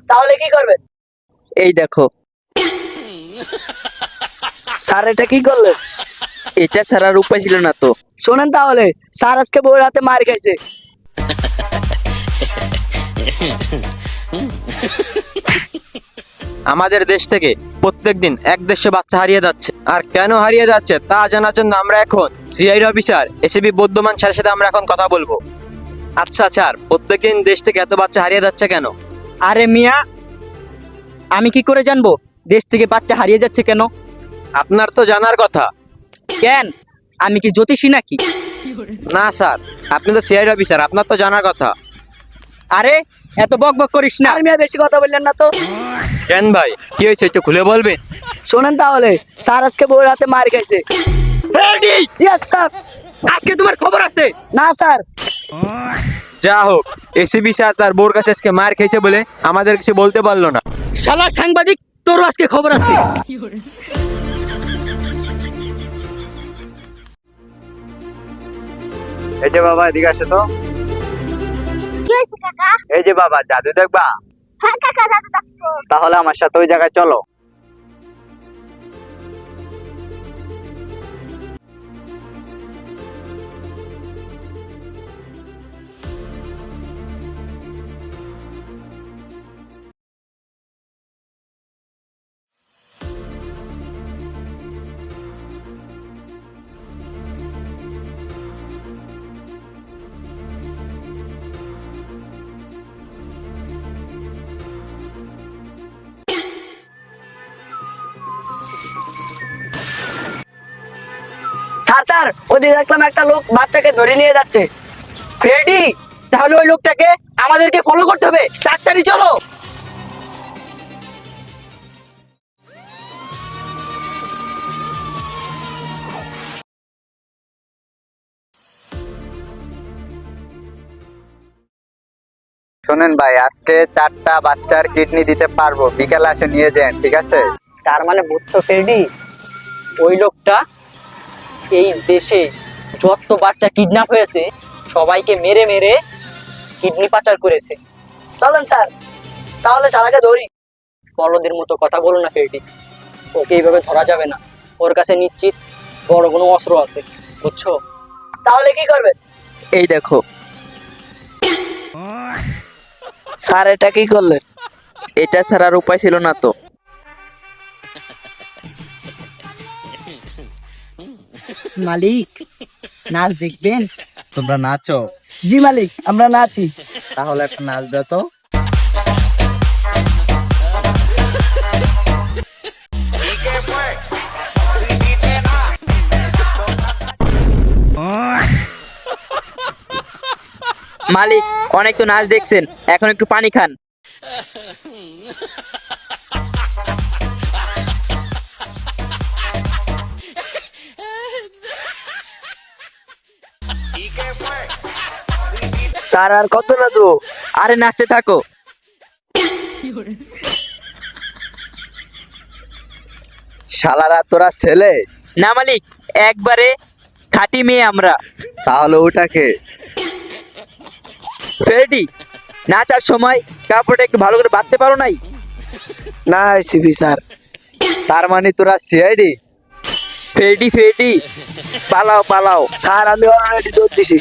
তাহলে কি করবে? এই দেখো। স্যার এটা কি করলেন? এটা ছাড়ার উপায় ছিল না তো। শোনেন তাহলে, স্যার আজকে বউয়ের হাতে মার খাইছে। আমাদের দেশ থেকে প্রত্যেকদিন 150 বাচ্চা হারিয়ে যাচ্ছে। আর কেন হারিয়ে যাচ্ছে তা জানার জন্য আমরা এখন সিআইডি অফিসার এসিবি বর্ধমান স্যারের সাথে আমরা এখন কথা বলবো। আচ্ছা স্যার, প্রত্যেকদিন দেশ থেকে এত বাচ্চা হারিয়ে যাচ্ছে কেন? আরে মিয়া, আমি কি করে জানবো দেশ থেকে বাচ্চা হারিয়ে যাচ্ছে কেন? আপনার তো জানার কথা। কেন, আমি কি জ্যোতিষী নাকি? না স্যার, আপনি তো সিআইডি অফিসার, আপনার তো জানার কথা। আরে এত বক বক করিস না। আর মিয়া বেশি কথা বললেন না তো। কেন ভাই, কি হয়েছে একটু খুলে বলবেন? শোনেন তাহলে, স্যার আজকে বউয়ের হাতে মার খাইছে। Yes sir. আজকে তোমার খবর আছে? না স্যার। যা হোক, এসিবি স্যার তার বোর কাছে আজকে মার খেয়েছে বলে আমাদের কিছু বলতে পারলো না। শালা সাংবাদিক, তোরও আজকে খবর আছে। এই যে বাবা, এদিকে আসো তো। কি হয়েছে কাকা? এই যে বাবা, জাদু দেখবা? হ্যাঁ কাকা, দাদু দেখবো। তাহলে আমার সাথে ওই জায়গায় চলো। স্যার স্যার, ওদিকে দেখলাম একটা লোক বাচ্চাকে ধরে নিয়ে যাচ্ছে। ফ্রেডি, তাহলে ওই লোকটাকে আমাদেরকে ফলো করতে হবে। তাড়াতাড়ি চলো। শোনেন ভাই, আজকে 4টা বাচ্চার কিডনি দিতে পারবো, বিকেলে এসে নিয়ে যান, ঠিক আছে? তার মানে বুঝছো ফ্রেডি, ওই লোকটা এই দেশে যত বাচ্চা কিডন্যাপ হয়েছে সবাইকে মেরে মেরে কিডনি পাচার করেছে। চলেন স্যার, তাহলে শালাকে ধরি। বলদের মতো কথা বলো না ফ্রেডি, ওকে এইভাবে ধরা যাবে না। ওর কাছে নিশ্চিত বড় কোনো অস্ত্র আছে, বুঝছো? তাহলে কি করবে? এই দেখো। স্যার এটা কি করলেন? এটা ছাড়ার উপায় ছিল না তো। মালিক, নাচ দেখবেন? তোমরা নাচো? জি মালিক, আমরা নাচি। তাহলে একটা নাচ দাও তো। মালিক, অনেক তো নাচ দেখছেন, এখন একটু পানি খান। স্যার আর কত নাচবো? আরে নাচতে থাকো। শালারা তোরা ছেলে? না মালিক, একবারে খাঁটি মেয়ে আমরা। তাহলে ওটাকে ফ্রেডি, নাচার সময় কাপড়টা একটু ভালো করে বাঁধতে পারো নাই? না এসিপি স্যার। তার মানে তোরা সিআইডি? ফ্রেডি ফ্রেডি, পালাও পালাও। স্যার আমি অলরেডি দৌড় দিছি।